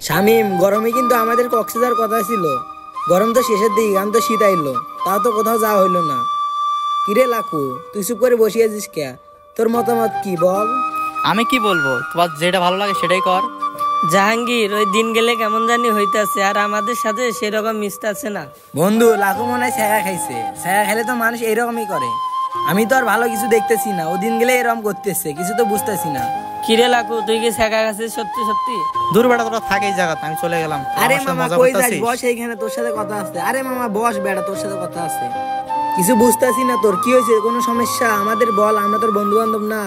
শামিম, গরমে কিন্তু আমাদের কক্সবাজার কথা ছিল। গরম তো শেষের দিকে, গান তো শীত আইলো, তাও তো কোথাও যাওয়া হইলো না। কিরে লাকু, তুই চুপ করে বসে আছিস কে? তোর মতামত কি বল? আমি কি বলবো, তোমার যেটা ভালো লাগে সেটাই কর। জাহাঙ্গীর, ওই দিন গেলে কেমন জানি হইতাছে, আর আমাদের সাথে সেরকম মিশতেছে না। বন্ধু, লাকু মনে হয় ছায়া খাইছে। ছায়া খেলে তো মানুষ এরকমই করে। আমি তো আর ভালো কিছু দেখতেছি না, ও দিন গেলে এরকম করতেছে, কিছু তো বুঝতেছি না। কিরে লাকু, তুই কি শেখা গেছিস সত্যি সত্যি? দূর বেড়া, তোরা থাকে এই জায়গাতে, আমি চলে গেলাম। আরে মামা কই যাস? বস এইখানে, তোর সাথে কথা আছে। আরে মামা বস বেড়া, তোর সাথে কথা আছে। কিছু বুঝতেছি না, তোর কি হয়েছে? কোনো সমস্যা আমাদের বল, আমরা তোর বন্ধু বান্ধব না?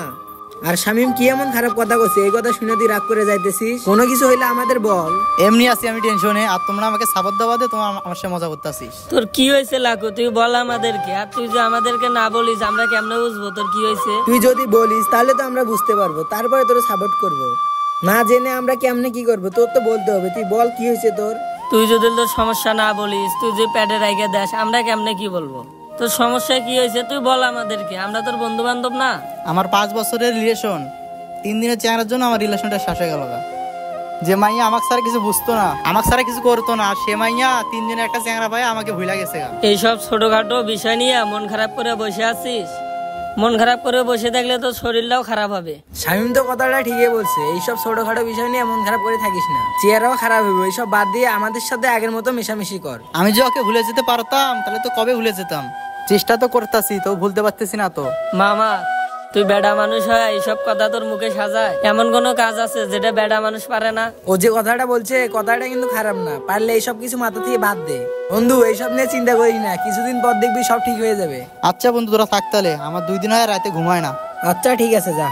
আর শামিম কি এমন খারাপ কথা কইছে? এই কথা শুনে তুই রাগ করে যাইতেছিস? কোনো কিছু হইলে আমাদের বল। এমনি আছি আমি টেনশনে, আর তোমরা আমাকে সাপোর্ট দেওয়া দে, তোমার আমার সাথে মজা করতেছিস। তোর কি হয়েছে লাকু, তুই বল আমাদেরকে। আর তুই যে আমাদেরকে না বলিস, আমরা কেমনে বুঝবো তোর কি হয়েছে? তুই যদি বলিস তাহলে তো আমরা বুঝতে পারবো, তারপরে তোর সাপোর্ট করব। না জেনে আমরা কেমনে কি করবো? তোর তো বলতে হবে। তুই বল কি হয়েছে তোর? তুই যদি তোর সমস্যা না বলিস, তুই যে প্যাডে রাইগে দেস, আমরা কেমনে কি বলবো? তোর সমস্যা কি হয়েছে তুই বল আমাদেরকে, আমরা তোর বন্ধু বান্ধব না? আমার 5 বছরের রিলেশন, 3 দিনের চেহারার জন্য আমার রিলেশনটা শেষ হয়ে গেল। যে মাইয়া আমাকে ছাড়া কিছু বুঝতো না, আমাকে ছাড়া কিছু করতো না, সে মাইয়া 3 দিনের একটা চেহারা পায় আমাকে ভুলে গেছে। এইসব ছোটখাটো বিষয় নিয়ে মন খারাপ করে বসে আছিস? মন খারাপ করে বসে থাকলে তো শরীরটাও খারাপ হবে। শামিম তো কথাটা ঠিকই বলছে। এইসব ছোটখাটো বিষয় নিয়ে মন খারাপ করে থাকিস না, চেহারাও খারাপ হবে। এইসব বাদ দিয়ে আমাদের সাথে আগের মতো মেশামেশি কর। আমি যে ওকে ভুলে যেতে পারতাম তাহলে তো কবে ভুলে যেতাম। চেষ্টা তো করতেছি, তো ভুলতে পারতেছি না তো। মামা, তুই বেডা মানুষ হয় এইসব কথা তোর মুখে সাজায়? এমন কোন কাজ আছে যেটা বেডা মানুষ পারে না? ও যে কথাটা বলছে, কথাটা কিন্তু খারাপ না। পারলে এইসব কিছু মাথা থেকে বাদ দে। বন্ধু, এইসব নিয়ে চিন্তা করিস না, কিছুদিন পর দেখবি সব ঠিক হয়ে যাবে। আচ্ছা বন্ধু, তোরা থাক তাহলে, আমার 2 দিন হয় রাতে ঘুমায় না। আচ্ছা ঠিক আছে, যা।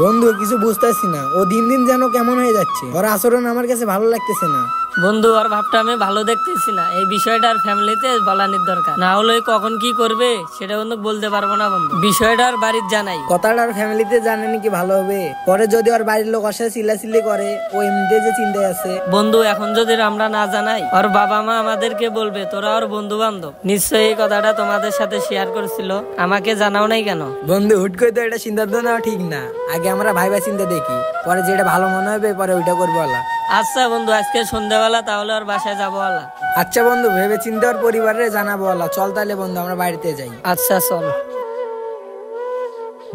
বন্ধু, কিছু বুঝতেছি না, ও দিন দিন যেন কেমন হয়ে যাচ্ছে। ওর আচরণ আমার কাছে ভালো লাগতেছে না। বন্ধু, ওর ভাবটা আমি ভালো দেখতেছি না। এই বিষয়টা আর ফ্যামিলিতে বলানির দরকার, না হলে কখন কি করবে সেটা বন্ধু বলতে পারবো না। বন্ধু, বিষয়টা আর বাড়ির জানাই। কথাটা আর ফ্যামিলিতে জানেনি কি ভালো হবে? পরে যদি ওর বাড়ির লোক ওর সাথে চিল্লাচিল্লি করে, ও এমনিতে যে চিন্তায় আছে। বন্ধু, এখন যদি আমরা না জানাই, ওর বাবা মা আমাদেরকে বলবে তোরা ওর বন্ধু বান্ধব। নিশ্চয়ই এই কথাটা তোমাদের সাথে শেয়ার করেছিল, আমাকে জানাও নাই কেন? বন্ধু, হুট করে তো এটা সিদ্ধান্ত নেওয়া ঠিক না। আগে আমরা ভাইবা চিন্তা দেখি, পরে যেটা ভালো মনে হবে পরে ওইটা করবো। আচ্ছা বন্ধু, আজকে সন্ধ্যাবেলা তাহলে ওর বাসায় যাবো। আচ্ছা বন্ধু, ভেবে চিন্তা ওর পরিবারের জানাবো। চল তাহলে বন্ধু, আমরা বাড়িতে যাই। আচ্ছা চল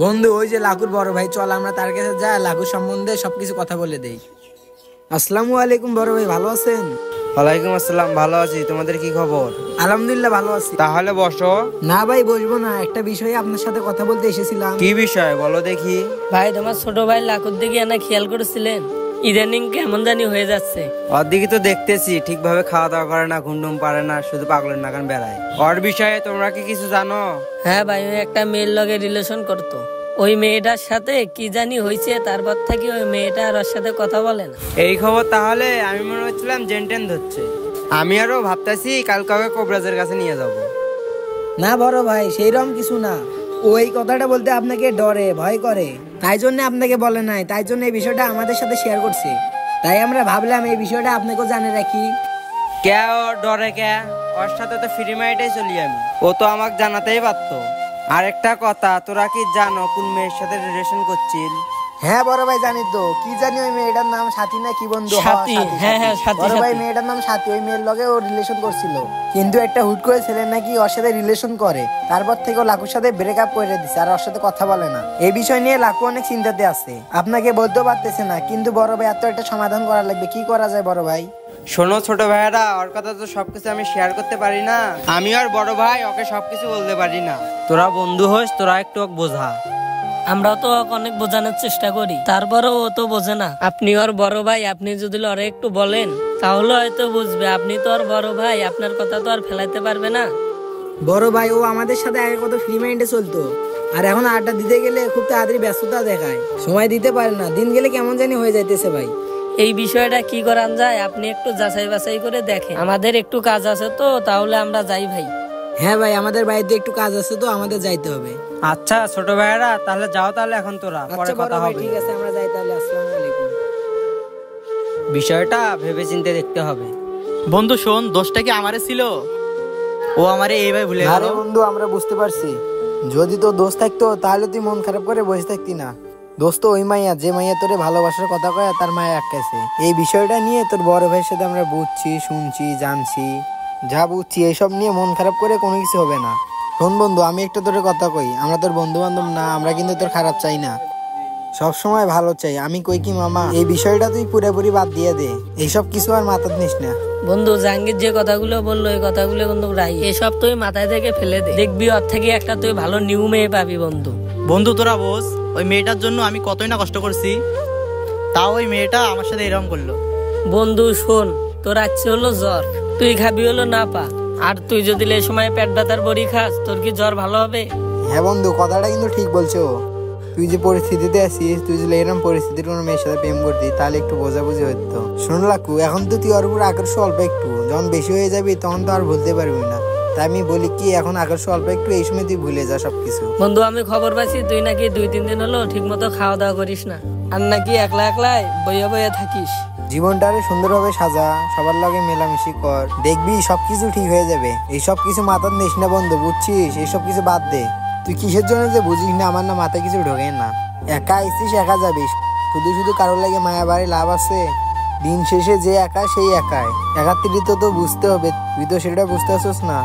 বন্ধু, ওই যে লাকুর বড় ভাই, চল আমরা তার কাছে যাই, লাকুর সম্বন্ধে সবকিছু কথা বলে দেই। আসসালামু আলাইকুম বড় ভাই, ভালো আছেন? ওয়ালাইকুম আসসালাম, ভালো আছি। তোমাদের কি খবর? আলহামদুলিল্লাহ ভালো আছি। তাহলে বসো। না ভাই, বসবো না, একটা বিষয়ে আপনার সাথে কথা বলতে এসেছিলাম। কি বিষয় বলো দেখি। ভাই, তোমার ছোট ভাই লাকুর দিকে না খেয়াল করেছিলেন? ইদানিং কেমন জানি হয়ে যাচ্ছে। ওর দিকে তো দেখতেছি ঠিকভাবে খাওয়া দাওয়া করে না, ঘুমটুম পারে না, শুধু পাগলের নাগান বেড়ায়। ওর বিষয়ে তোমরা কি কিছু জানো? হ্যাঁ ভাই, ওই একটা মেয়ের লগে রিলেশন করতো। ওই মেয়েটার সাথে কি জানি হয়েছে, তারপর থেকে ওই মেয়েটা আর ওর সাথে কথা বলে না। এই খবর? তাহলে আমি মনে হচ্ছিলাম জেনটেন ধরছে। আমি আরো ভাবতেছি কাল কাউকে কবিরাজের কাছে নিয়ে যাব। না বড় ভাই, সেইরকম কিছু না। ওই কথাটা বলতে আপনাকে ডরে, ভয় করে, তাই জন্য আপনাকে বলে নাই। তাই জন্য এই বিষয়টা আমাদের সাথে শেয়ার করছে। তাই আমরা ভাবলাম এই বিষয়টা আপনাকেও জানে রাখি। কে ওর ডরে? কে? ওর সাথে তো ফ্রি মাইটেই চলি আমি, ও তো আমাকে জানাতেই পারতো। আর একটা কথা, তোরা কি জানো কোন মেয়ের সাথে রিলেশন করছিল? হ্যাঁ বড় ভাই, জানি তো। কি জানি, ওই মেয়েটার নাম সাথী না কি বন্ধু? সাথী, হ্যাঁ হ্যাঁ সাথী। বড় ভাই, মেয়েটার নাম সাথী। ওই মেয়ের লগে ও রিলেশন করছিল, কিন্তু একটা হুট করে ছেলে নাকি ওর সাথে রিলেশন করে। তারপর থেকে ও লাকুর সাথে ব্রেকআপ করে দিছে, আর ওর সাথে কথা বলে না। এই বিষয় নিয়ে লাকু অনেক চিন্তাতে আছে, আপনাকে বলতেও পারতেছে না। কিন্তু বড় ভাই, এত একটা সমাধান করা লাগবে, কি করা যায় বড় ভাই? শোনো ছোট ভাইয়েরা, ওর কথা তো সবকিছু আমি শেয়ার করতে পারি না। আমি আর বড় ভাই ওকে সবকিছু বলতে পারি না। তোরা বন্ধু হোস, তোরা একটু ওকে বোঝা। আমরা তো অনেক বোঝানোর চেষ্টা করি, তারপরেও ও তো বোঝে না। আপনি ওর বড় ভাই, আপনি যদি ওরে একটু বলেন তাহলে হয়তো বুঝবে। আপনি তো ওর বড় ভাই, আপনার কথা তো আর ফেলাইতে পারবে না। বড় ভাই, ও আমাদের সাথে আগে কত ফ্রি মাইন্ডে চলতো, আর এখন আড্ডা দিতে গেলে খুব তাড়াতাড়ি ব্যস্ততা দেখায়, সময় দিতে পারে না। দিন গেলে কেমন জানি হয়ে যাইতেছে ভাই। এই বিষয়টা কি করান যায় আপনি একটু যাচাই বাছাই করে দেখেন। আমাদের একটু কাজ আছে তো, তাহলে আমরা যাই ভাই। হ্যাঁ ভাই, আমাদের বাড়িতে একটু কাজ আছে তো, আমাদের যাইতে হবে। আচ্ছা ছোট ভাইয়েরা, তাহলে যাও তাহলে এখন, তোরা পরে কথা হবে। ঠিক আছে, আমরা যাই তাহলে। আসসালামু আলাইকুম। বিষয়টা ভেবে চিন্তে দেখতে হবে। বন্ধু শোন, দোষটা কি আমারে ছিল? ও আমারে এইভাবে ভুলে গেল। আরে বন্ধু, আমরা বুঝতে পারছি। যদি তোর দোষ থাকতো তাহলে তুই মন খারাপ করে বসে থাকতি না। দোস্ত ওই মাইয়া যে মাইয়া তোরে ভালোবাসার কথা কয় তার মায়া আটকাইছে। এই বিষয়টা নিয়ে তোর বড় ভাইয়ের সাথে আমরা বুঝছি, শুনছি, জানছি, যা বুঝছি এইসব নিয়ে মন খারাপ করে কোনো কিছু হবে না। শোন বন্ধু, আমি একটা তোর কথা কই, আমরা তোর বন্ধু বান্ধব না, আমরা কিন্তু তোর খারাপ চাই না, সব সময় ভালো চাই। আমি কই কি মামা, এই বিষয়টা তুই পুরোপুরি বাদ দিয়ে দে, এইসব কিছু আর মাথাত নিস না। বন্ধু জাহাঙ্গীর যে কথাগুলো বললো এই কথাগুলো কিন্তু রাই, এসব তুই মাথায় থেকে ফেলে দে, দেখবি ওর থেকে একটা তুই ভালো নিউ মেয়ে পাবি বন্ধু। বন্ধু তোরা বোঝ, ওই মেয়েটার জন্য আমি কতই না কষ্ট করছি, তাও ওই মেয়েটা আমার সাথে এরকম করলো। বন্ধু শোন, তোর আছে হলো জ্বর, তুই খাবি হলো না পা, আর তুই যদি এই সময় পেট ব্যথার বড়ি খাস তোর কি জ্বর ভালো হবে? হ্যাঁ বন্ধু, কথাটা কিন্তু ঠিক বলছো। তুই যে পরিস্থিতিতে আছিস, তুই যদি এরকম পরিস্থিতির কোনো মেয়ের সাথে প্রেম করতি তাহলে একটু বোঝাবুঝি হতো। শোন লাকু, এখন তো তুই ওর উপর আকর্ষণ অল্প একটু, যখন বেশি হয়ে যাবি তখন তো আর ভুলতে পারবি না। তাই আমি বলি কি, এখন আকর্ষণ অল্প একটু, এই সময় তুই ভুলে যা সবকিছু। বন্ধু আমি খবর পাচ্ছি তুই নাকি 2-3 দিন হলো ঠিক মতো খাওয়া দাওয়া করিস না, আর নাকি একলা একলাই বইয়া বইয়া থাকিস। জীবনটারে সুন্দরভাবে সাজা, সবার লগে মেলামেশি কর, দেখবি সবকিছু ঠিক হয়ে যাবে। এইসব কিছু মাথার নিস না বন্ধু, বুঝছিস? এইসব কিছু বাদ দে। তুই কিসের জন্য যে বুঝিস না, আমার না মাথায় কিছু ঢোকে না। একা আইসিস, একা যাবিস, শুধু শুধু কারোর লাগে মায়া বাড়ি লাভ আছে? দিন শেষে যে একা সেই একাই, একাত্রিত তো বুঝতে হবে, তুই তো সেটা বুঝতে পারছিস না।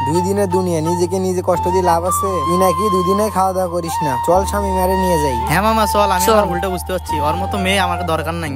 2 দিনের দুনিয়া, নিজেকে নিজে কষ্ট দিয়ে লাভ আছে? তুই নাকি 2 দিনে খাওয়া দাওয়া করিস না, চল স্বামী মারে নিয়ে যাই। হ্যাঁ মামা চল, আমি চল। আমার ভুলটা বুঝতে পারছি, ওর মতো মেয়ে আমার দরকার নাই।